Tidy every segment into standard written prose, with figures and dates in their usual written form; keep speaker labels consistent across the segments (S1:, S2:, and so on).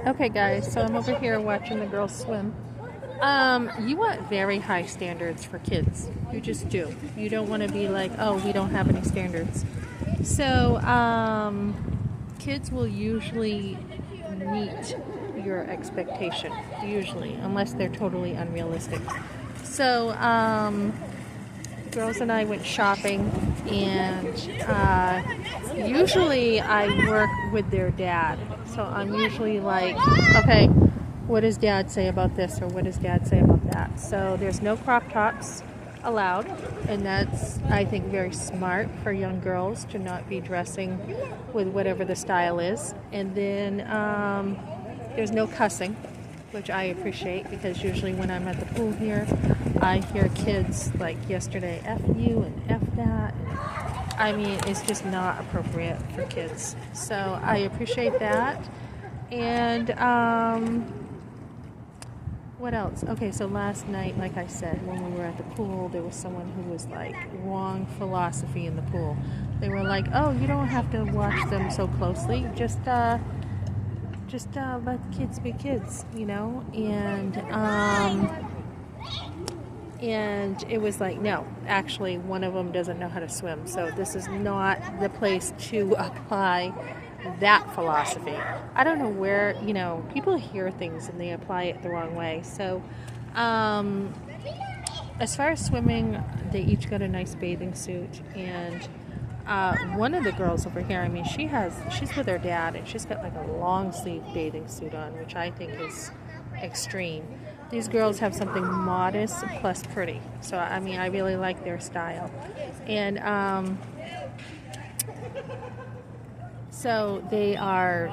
S1: Okay, guys, so I'm over here watching the girls swim. You want very high standards for kids. You just do. You don't want to be like, oh, we don't have any standards. So, kids will usually meet your expectation, usually, unless they're totally unrealistic. So, girls and I went shopping, and usually I work with their dad. So I'm usually like, okay, what does dad say about this, or what does dad say about that? So there's no crop tops allowed, and that's, I think, very smart for young girls to not be dressing with whatever the style is. And then there's no cussing, which I appreciate, because usually when I'm at the pool here, I hear kids like yesterday, F you and F that. I mean, it's just not appropriate for kids. So I appreciate that. And what else? Okay, so last night, like I said, when we were at the pool, there was someone who was like, wrong philosophy in the pool. They were like, oh, you don't have to watch them so closely. Just let kids be kids, you know? And it was like, no, actually, one of them doesn't know how to swim. So this is not the place to apply that philosophy. I don't know where, people hear things and they apply it the wrong way. So as far as swimming, they each got a nice bathing suit. And one of the girls over here, I mean, she's with her dad, and she's got like a long sleeve bathing suit on, which I think is extreme. These girls have something modest plus pretty. So, I mean, I really like their style. And so they are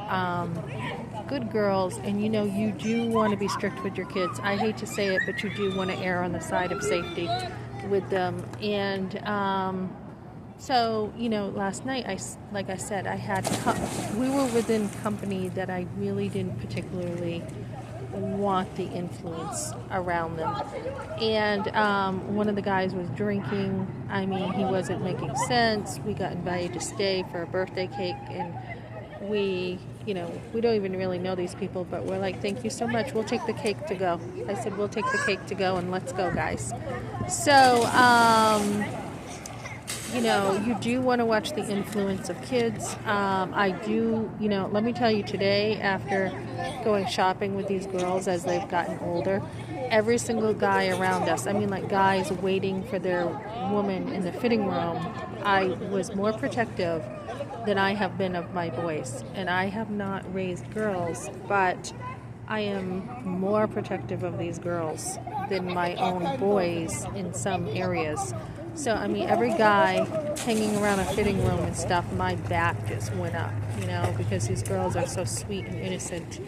S1: good girls, and you do want to be strict with your kids. I hate to say it, but you do want to err on the side of safety with them. And so, last night, like I said, we were within company that I really didn't particularly want the influence around them. And one of the guys was drinking. I mean, he wasn't making sense. We got invited to stay for a birthday cake, and we don't even really know these people, but we're like, thank you so much, we'll take the cake to go. I said, we'll take the cake to go, and let's go, guys. So you do want to watch the influence of kids. I do, let me tell you, today, after going shopping with these girls as they've gotten older, every single guy around us, I mean, like guys waiting for their woman in the fitting room, I was more protective than I have been of my boys. And I have not raised girls, but I am more protective of these girls than my own boys in some areas. So, I mean, every guy hanging around a fitting room and stuff, my back just went up, because these girls are so sweet and innocent.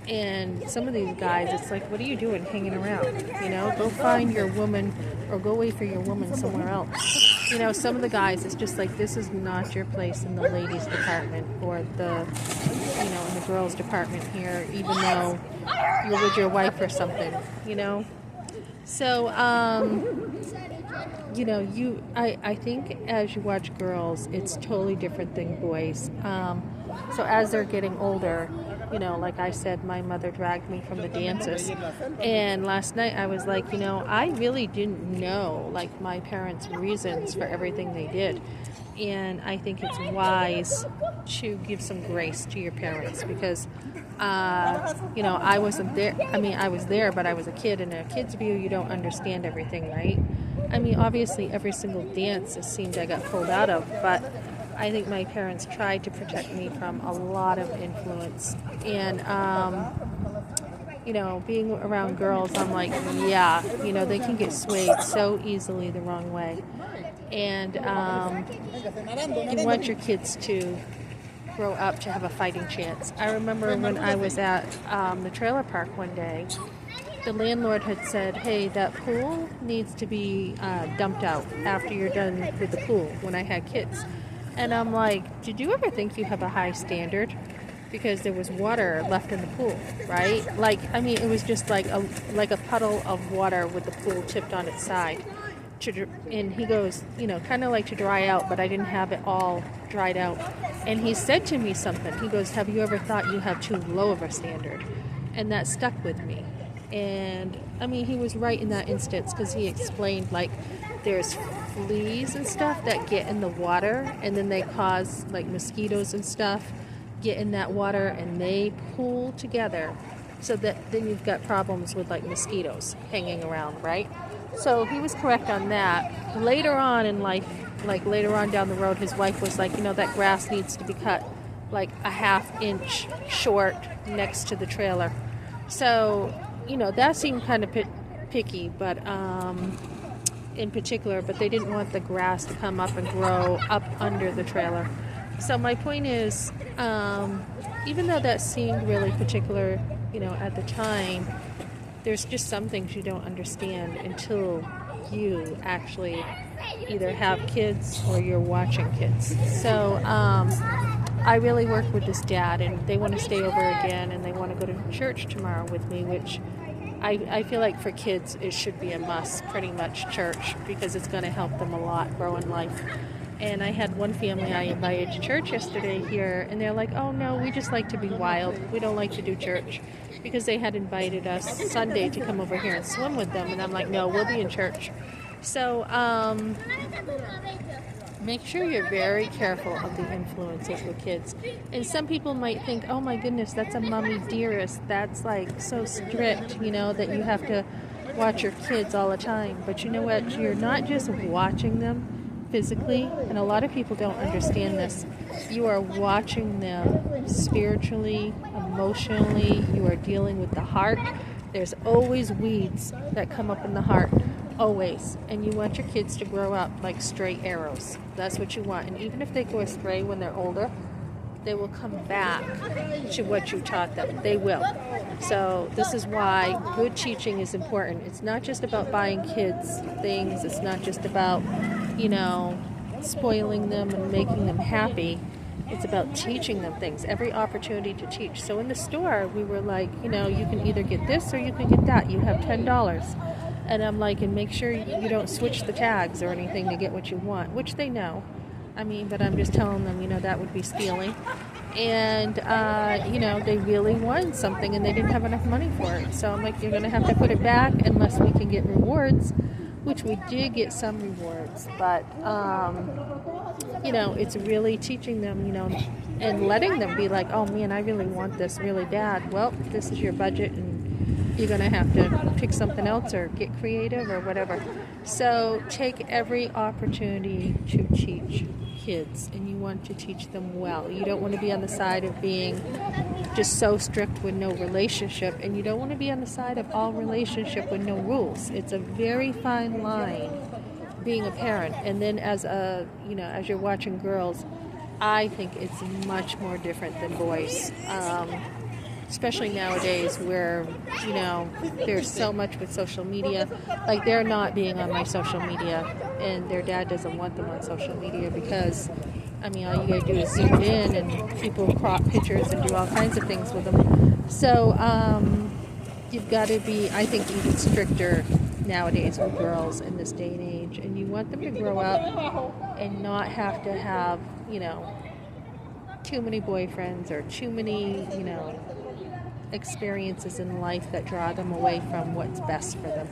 S1: And some of these guys, it's like, what are you doing hanging around? Go find your woman, or go wait for your woman somewhere else. Some of the guys, it's just like, this is not your place in the ladies department, or in the girls department here, even though you're with your wife or something, So, I think as you watch girls, it's totally different than boys. So as they're getting older, like I said, my mother dragged me from the dances. And last night I was like, I really didn't know, like, my parents' reasons for everything they did. And I think it's wise to give some grace to your parents, because I wasn't there. I mean, I was there, but I was a kid. In a kid's view, you don't understand everything, right? I mean, obviously, every single dance it seemed I got pulled out of, but I think my parents tried to protect me from a lot of influence. And, being around girls, I'm like, yeah, they can get swayed so easily the wrong way. And you want your kids to grow up to have a fighting chance. I remember when I was at the trailer park one day, the landlord had said, hey, that pool needs to be dumped out after you're done with the pool, when I had kids. And I'm like, did you ever think you have a high standard? Because there was water left in the pool, right? Like, I mean, it was just like a puddle of water with the pool tipped on its side. and he goes, kind of like to dry out, but I didn't have it all dried out. And he said to me something. He goes, have you ever thought you have too low of a standard? And that stuck with me. And I mean, he was right in that instance, because he explained, like, there's fleas and stuff that get in the water, and then they cause, like, mosquitoes and stuff get in that water, and they pool together, so that then you've got problems with, like, mosquitoes hanging around, right? So he was correct on that. Later on in life, like later on down the road, his wife was like, that grass needs to be cut like a ½ inch short next to the trailer. So, that seemed kind of picky, but in particular, but they didn't want the grass to come up and grow up under the trailer. So my point is, even though that seemed really particular, at the time, there's just some things you don't understand until you actually either have kids or you're watching kids. So I really work with this dad, and they want to stay over again, and they want to go to church tomorrow with me, which I feel like for kids it should be a must, pretty much, church, because it's going to help them a lot grow in life. And I had one family I invited to church yesterday here, and they're like, oh no, we just like to be wild. We don't like to do church, because they had invited us Sunday to come over here and swim with them. And I'm like, no, we'll be in church. So make sure you're very careful of the influences with kids. And some people might think, oh my goodness, that's a mommy dearest. That's like so strict, that you have to watch your kids all the time. But you know what? You're not just watching them physically, and a lot of people don't understand this. You are watching them spiritually, emotionally. You are dealing with the heart. There's always weeds that come up in the heart, always. And you want your kids to grow up like straight arrows. That's what you want. And even if they go astray when they're older, they will come back to what you taught them. They will. So this is why good teaching is important. It's not just about buying kids things. It's not just about, spoiling them and making them happy. It's about teaching them things, every opportunity to teach. So in the store, we were like, you can either get this or you can get that. You have $10. And I'm like, and make sure you don't switch the tags or anything to get what you want, which they know. But I'm just telling them, that would be stealing. And, they really wanted something and they didn't have enough money for it. So I'm like, you're going to have to put it back unless we can get rewards, which we did get some rewards. But, it's really teaching them, and letting them be like, oh man, I really want this really bad. Well, this is your budget, and you're going to have to pick something else or get creative or whatever. So take every opportunity to teach kids, and you want to teach them well. You don't want to be on the side of being just so strict with no relationship, and you don't want to be on the side of all relationship with no rules. It's a very fine line being a parent. And then as you're watching girls, I think it's much more different than boys. Especially nowadays where, there's so much with social media. Like, they're not being on my social media, and their dad doesn't want them on social media because, all you gotta do is zoom in, and people crop pictures and do all kinds of things with them. So, you've got to be, I think, even stricter nowadays with girls in this day and age. And you want them to grow up and not have to have, too many boyfriends or too many, experiences in life that draw them away from what's best for them.